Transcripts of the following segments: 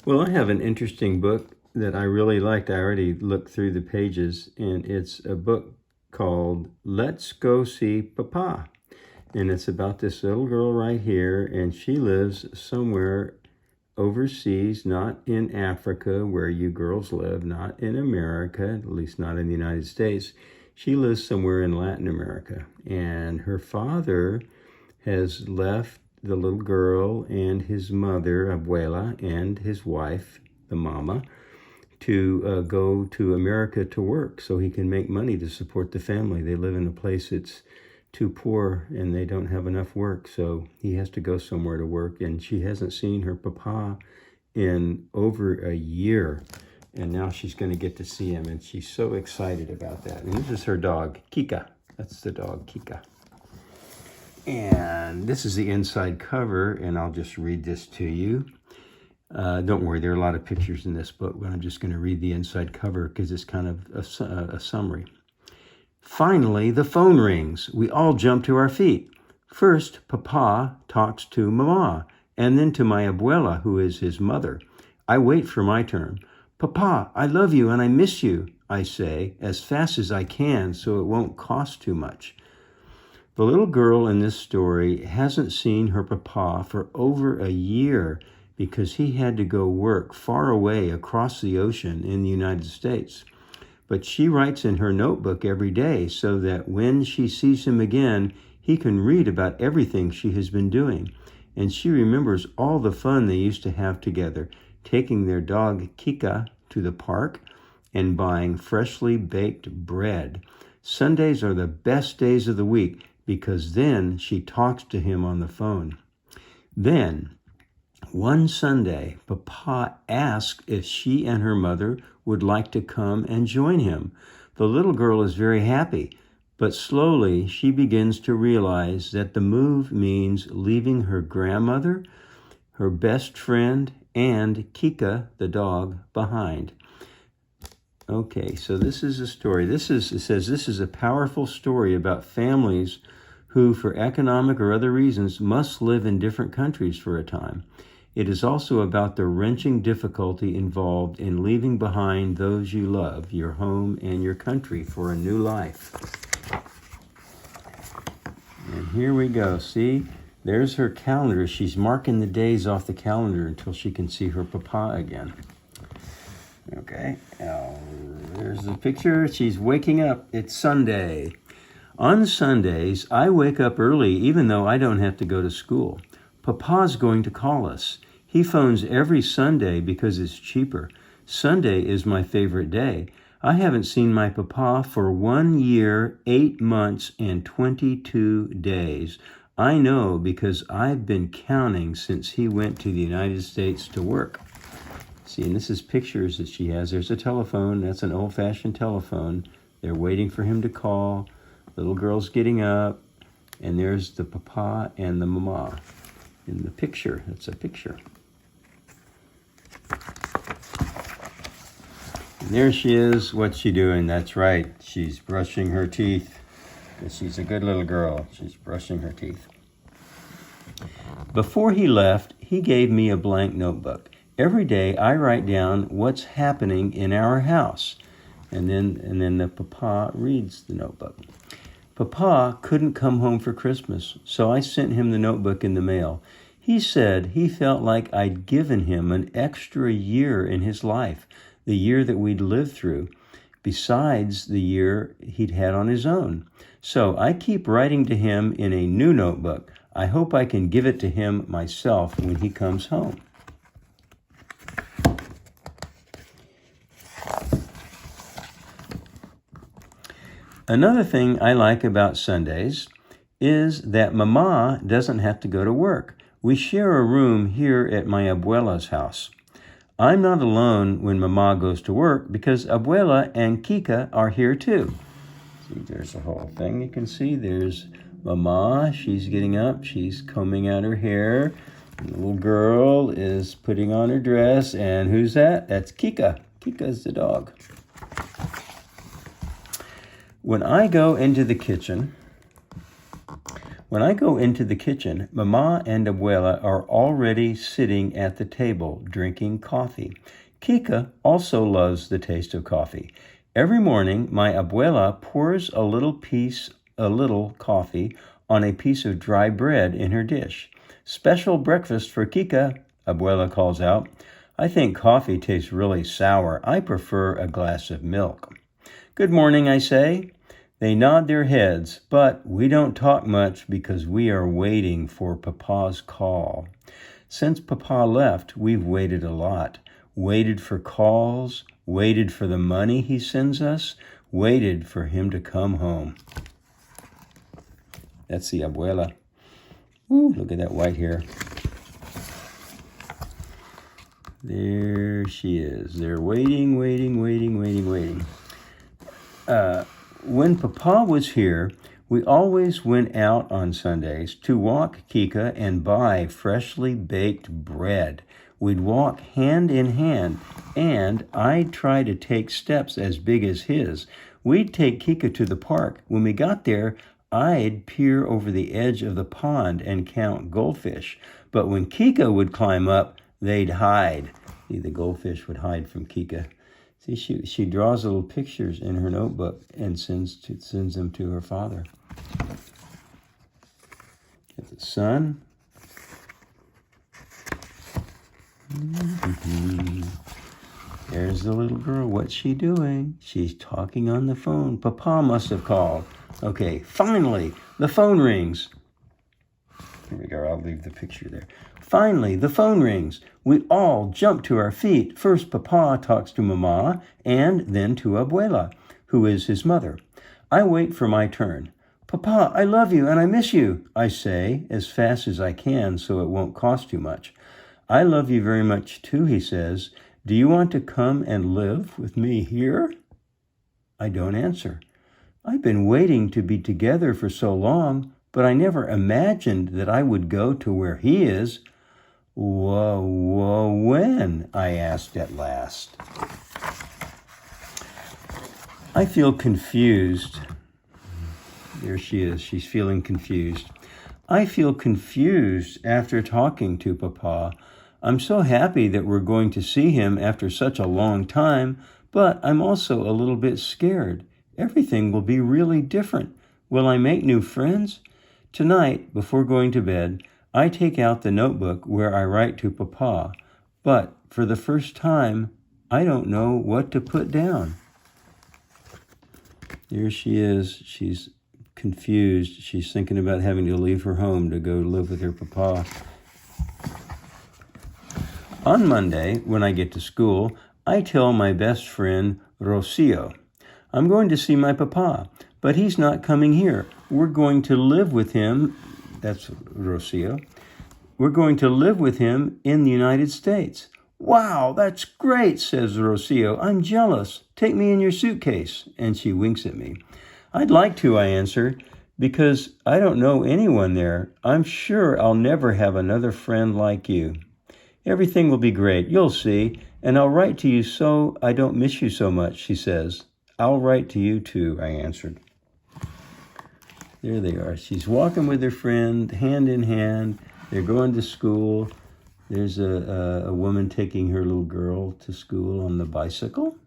Well, I have an interesting book that I really liked. I already looked through the pages, and it's a book called Let's Go See Papa. And it's about this little girl right here, and she lives somewhere overseas, not in Africa where you girls live, not in America, at least not in the United States. She lives somewhere in Latin America, and her father has left the little girl and his mother, Abuela, and his wife, the mama, to go to America to work so he can make money to support the family. They live in a place that's too poor and they don't have enough work, so he has to go somewhere to work. And she hasn't seen her papa in over a year, and now she's going to get to see him, and she's so excited about that. And this is her dog, Kika. That's the dog, Kika. And this is the inside cover, and I'll just read this to you. Don't worry, there are a lot of pictures in this book, but I'm just going to read the inside cover because it's kind of a summary. Finally, the phone rings. We all jump to our feet. First, Papa talks to Mama, and then to my abuela, who is his mother. I wait for my turn. Papa, I love you and I miss you, I say, as fast as I can so it won't cost too much. The little girl in this story hasn't seen her papa for over a year because he had to go work far away across the ocean in the United States. But she writes in her notebook every day so that when she sees him again, he can read about everything she has been doing. And she remembers all the fun they used to have together, taking their dog Kika to the park and buying freshly baked bread. Sundays are the best days of the week because then she talks to him on the phone. Then, one Sunday, Papa asked if she and her mother would like to come and join him. The little girl is very happy, but slowly she begins to realize that the move means leaving her grandmother, her best friend, and Kika, the dog, behind. Okay, so this is a story. It says this is a powerful story about families who, for economic or other reasons, must live in different countries for a time. It is also about the wrenching difficulty involved in leaving behind those you love, your home and your country, for a new life. And here we go. See, there's her calendar. She's marking the days off the calendar until she can see her papa again. Okay, now there's the picture. She's waking up. It's Sunday. On Sundays, I wake up early even though I don't have to go to school. Papa's going to call us. He phones every Sunday because it's cheaper. Sunday is my favorite day. I haven't seen my papa for 1 year, 8 months, and 22 days. I know because I've been counting since he went to the United States to work. See, and this is pictures that she has. There's a telephone. That's an old-fashioned telephone. They're waiting for him to call. Little girl's getting up. And there's the papa and the mama in the picture. That's a picture. And there she is. What's she doing? That's right. She's brushing her teeth. She's a good little girl. She's brushing her teeth. Before he left, he gave me a blank notebook. Every day I write down what's happening in our house. And then the papa reads the notebook. Papa couldn't come home for Christmas, so I sent him the notebook in the mail. He said he felt like I'd given him an extra year in his life, the year that we'd lived through, besides the year he'd had on his own. So I keep writing to him in a new notebook. I hope I can give it to him myself when he comes home. Another thing I like about Sundays is that Mama doesn't have to go to work. We share a room here at my abuela's house. I'm not alone when Mama goes to work because Abuela and Kika are here too. See, there's the whole thing you can see. There's Mama. She's getting up. She's combing out her hair. The little girl is putting on her dress. And who's that? That's Kika. Kika's the dog. When I go into the kitchen, When I go into the kitchen, Mama and Abuela are already sitting at the table drinking coffee. Kika also loves the taste of coffee. Every morning, my Abuela pours a little coffee on a piece of dry bread in her dish. Special breakfast for Kika, Abuela calls out. I think coffee tastes really sour. I prefer a glass of milk. Good morning, I say. They nod their heads, but we don't talk much because we are waiting for Papa's call. Since Papa left, we've waited a lot. Waited for calls, waited for the money he sends us, waited for him to come home. That's the Abuela. Ooh, look at that white hair. There she is. They're waiting. When Papa was here, we always went out on Sundays to walk Kika and buy freshly baked bread. We'd walk hand in hand, and I'd try to take steps as big as his. We'd take Kika to the park. When we got there, I'd peer over the edge of the pond and count goldfish. But when Kika would climb up, they'd hide. See, the goldfish would hide from Kika. See, she draws little pictures in her notebook and sends them to her father. Got the sun. There's the little girl. What's she doing? She's talking on the phone. Papa must have called. Okay, finally, the phone rings. Here we go. I'll leave the picture there. Finally, the phone rings. We all jump to our feet. First, Papa talks to Mama and then to Abuela, who is his mother. I wait for my turn. Papa, I love you and I miss you, I say as fast as I can so it won't cost too much. I love you very much too, he says. Do you want to come and live with me here? I don't answer. I've been waiting to be together for so long, but I never imagined that I would go to where he is. When? I asked at last. I feel confused. There she is. She's feeling confused. I feel confused after talking to Papa. I'm so happy that we're going to see him after such a long time, but I'm also a little bit scared. Everything will be really different. Will I make new friends? Tonight, before going to bed, I take out the notebook where I write to Papa, but for the first time, I don't know what to put down. There she is. She's confused. She's thinking about having to leave her home to go live with her Papa. On Monday, when I get to school, I tell my best friend, Rocio, I'm going to see my Papa, but he's not coming here. We're going to live with him. That's Rocio. We're going to live with him in the United States. Wow, that's great, says Rocio. I'm jealous. Take me in your suitcase. And she winks at me. I'd like to, I answer, because I don't know anyone there. I'm sure I'll never have another friend like you. Everything will be great, you'll see, and I'll write to you so I don't miss you so much, she says. I'll write to you too, I answered. There they are. She's walking with her friend, hand in hand. They're going to school. There's a woman taking her little girl to school on the bicycle.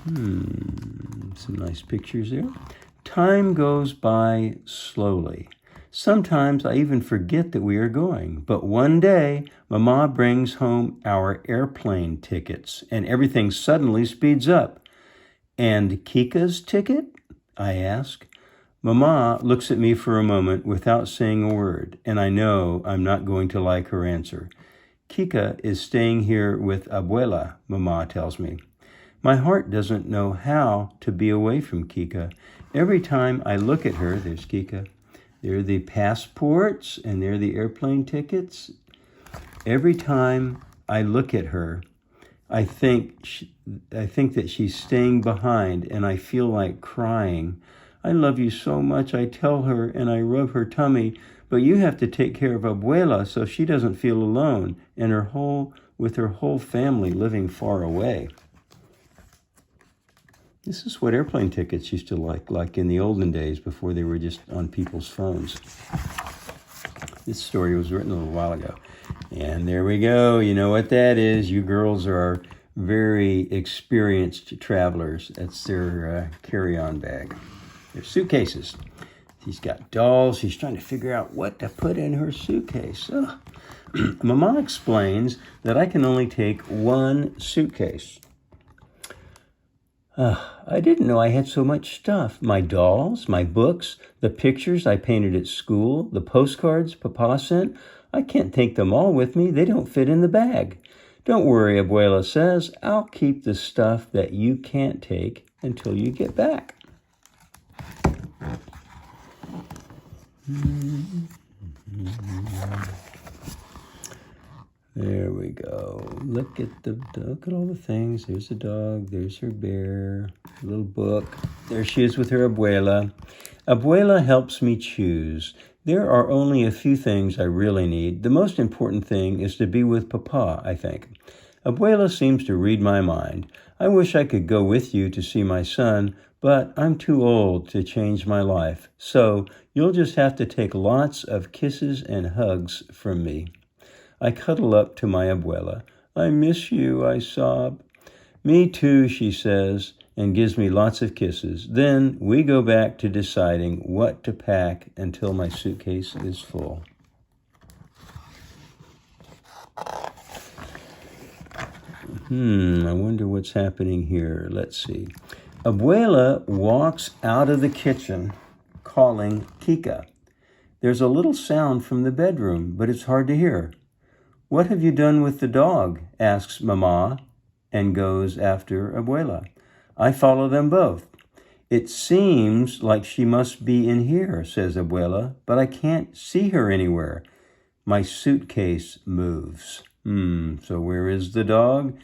Some nice pictures there. Time goes by slowly. Sometimes I even forget that we are going. But one day, Mama brings home our airplane tickets, and everything suddenly speeds up. And Kika's ticket? I ask. Mama looks at me for a moment without saying a word, and I know I'm not going to like her answer. Kika is staying here with Abuela, Mama tells me. My heart doesn't know how to be away from Kika. Every time I look at her, there's Kika, there are the passports and there are the airplane tickets. Every time I look at her, I think that she's staying behind and I feel like crying. I love you so much, I tell her, and I rub her tummy, but you have to take care of Abuela so she doesn't feel alone and with her whole family living far away. This is what airplane tickets used to like in the olden days before they were just on people's phones. This story was written a little while ago. And there we go. You know what that is. You girls are very experienced travelers. That's their carry-on bag. Their suitcases. She's got dolls. She's trying to figure out what to put in her suitcase. Mama explains that I can only take one suitcase. I didn't know I had so much stuff. My dolls, my books, the pictures I painted at school, the postcards Papa sent. I can't take them all with me. They don't fit in the bag. Don't worry, Abuela says. I'll keep the stuff that you can't take until you get back. There we go. Look at all the things. There's a dog. There's her bear. A little book. There she is with her abuela. Abuela helps me choose. There are only a few things I really need. The most important thing is to be with Papa, I think. Abuela seems to read my mind. I wish I could go with you to see my son, but I'm too old to change my life. So you'll just have to take lots of kisses and hugs from me. I cuddle up to my abuela. I miss you, I sob. Me too, she says, and gives me lots of kisses. Then we go back to deciding what to pack until my suitcase is full. I wonder what's happening here. Let's see. Abuela walks out of the kitchen calling Kika. There's a little sound from the bedroom, but it's hard to hear. What have you done with the dog? Asks Mama and goes after Abuela. I follow them both. It seems like she must be in here, says Abuela, but I can't see her anywhere. My suitcase moves. So where is the dog?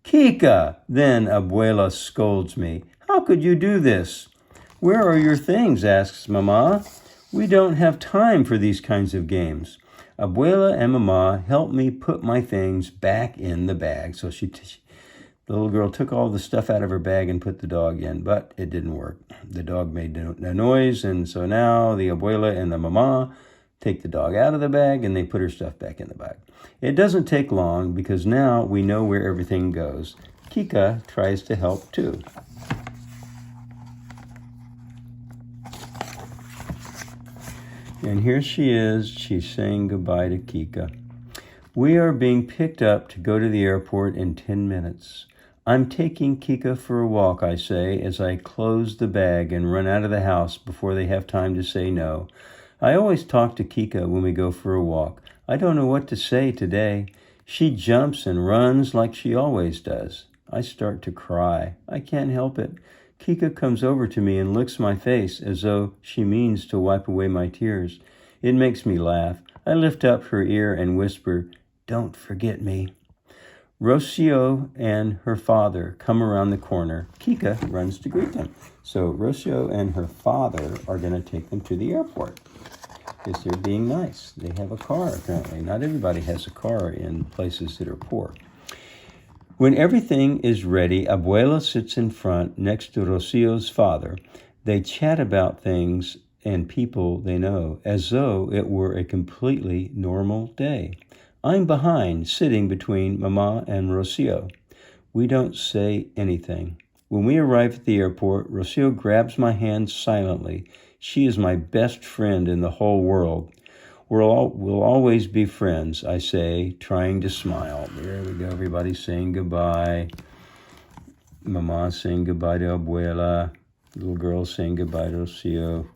Kika! Then Abuela scolds me. How could you do this? Where are your things? Asks Mama. We don't have time for these kinds of games. Abuela and Mama helped me put my things back in the bag. So the little girl took all the stuff out of her bag and put the dog in, but it didn't work. The dog made no noise, and so now the Abuela and the Mama take the dog out of the bag and they put her stuff back in the bag. It doesn't take long because now we know where everything goes. Kika tries to help too. And here she is. She's saying goodbye to Kika. We are being picked up to go to the airport in 10 minutes. I'm taking Kika for a walk, I say, as I close the bag and run out of the house before they have time to say no. I always talk to Kika when we go for a walk. I don't know what to say today. She jumps and runs like she always does. I start to cry. I can't help it. Kika comes over to me and licks my face as though she means to wipe away my tears. It makes me laugh. I lift up her ear and whisper, "Don't forget me." Rocio and her father come around the corner. Kika runs to greet them. So Rocio and her father are going to take them to the airport because they're being nice. They have a car, apparently. Not everybody has a car in places that are poor. When everything is ready, Abuela sits in front next to Rocio's father. They chat about things and people they know as though it were a completely normal day. I'm behind, sitting between Mama and Rocio. We don't say anything. When we arrive at the airport, Rocio grabs my hand silently. She is my best friend in the whole world. We'll always be friends, I say, trying to smile. There we go, everybody saying goodbye. Mama saying goodbye to Abuela. Little girl saying goodbye to Rocio.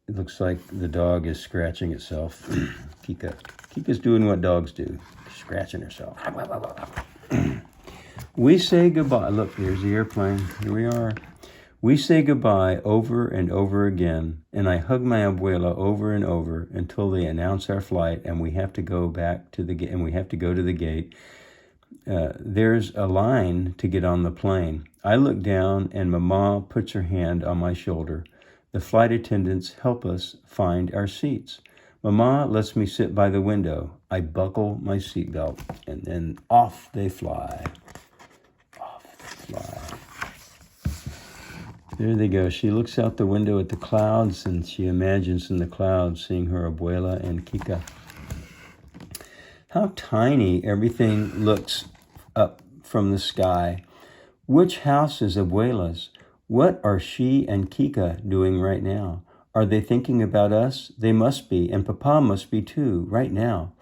It looks like the dog is scratching itself. Kika's doing what dogs do, scratching herself. We say goodbye. Look, there's the airplane. Here we are. We say goodbye over and over again, and I hug my abuela over and over until they announce our flight, and we have to go back to the gate. And we have to go to the gate. There's a line to get on the plane. I look down, and Mama puts her hand on my shoulder. The flight attendants help us find our seats. Mama lets me sit by the window. I buckle my seatbelt, and then off they fly. Off they fly. There they go. She looks out the window at the clouds, and she imagines in the clouds seeing her abuela and Kika. How tiny everything looks up from the sky. Which house is abuela's? What are she and Kika doing right now? Are they thinking about us? They must be, and Papa must be too, right now.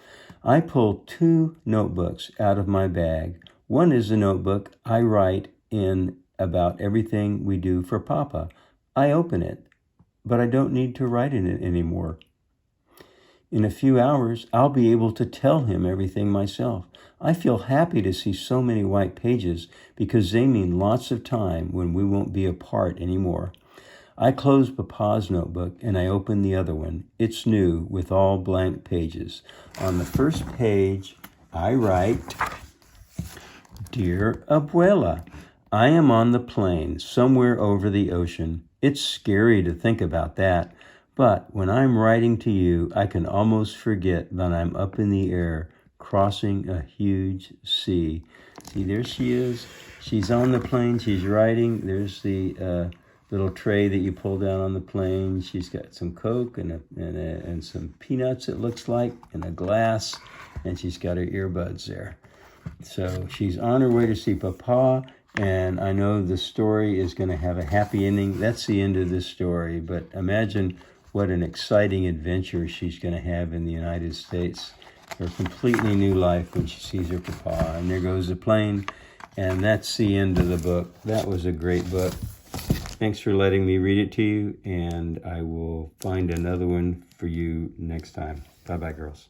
I pull 2 notebooks out of my bag. One is a notebook I write in about everything we do for Papa. I open it, but I don't need to write in it anymore. In a few hours, I'll be able to tell him everything myself. I feel happy to see so many white pages because they mean lots of time when we won't be apart anymore. I close Papa's notebook and I open the other one. It's new with all blank pages. On the first page, I write, Dear Abuela, I am on the plane somewhere over the ocean. It's scary to think about that, but when I'm writing to you, I can almost forget that I'm up in the air crossing a huge sea. See, there she is. She's on the plane. She's writing. There's the little tray that you pull down on the plane. She's got some Coke and some peanuts, it looks like, and a glass, and she's got her earbuds there. So she's on her way to see Papa, and I know the story is going to have a happy ending. That's the end of this story, but imagine what an exciting adventure she's going to have in the United States. Her completely new life when she sees her Papa. And there goes the plane, and that's the end of the book. That was a great book. Thanks for letting me read it to you, and I will find another one for you next time. Bye-bye, girls.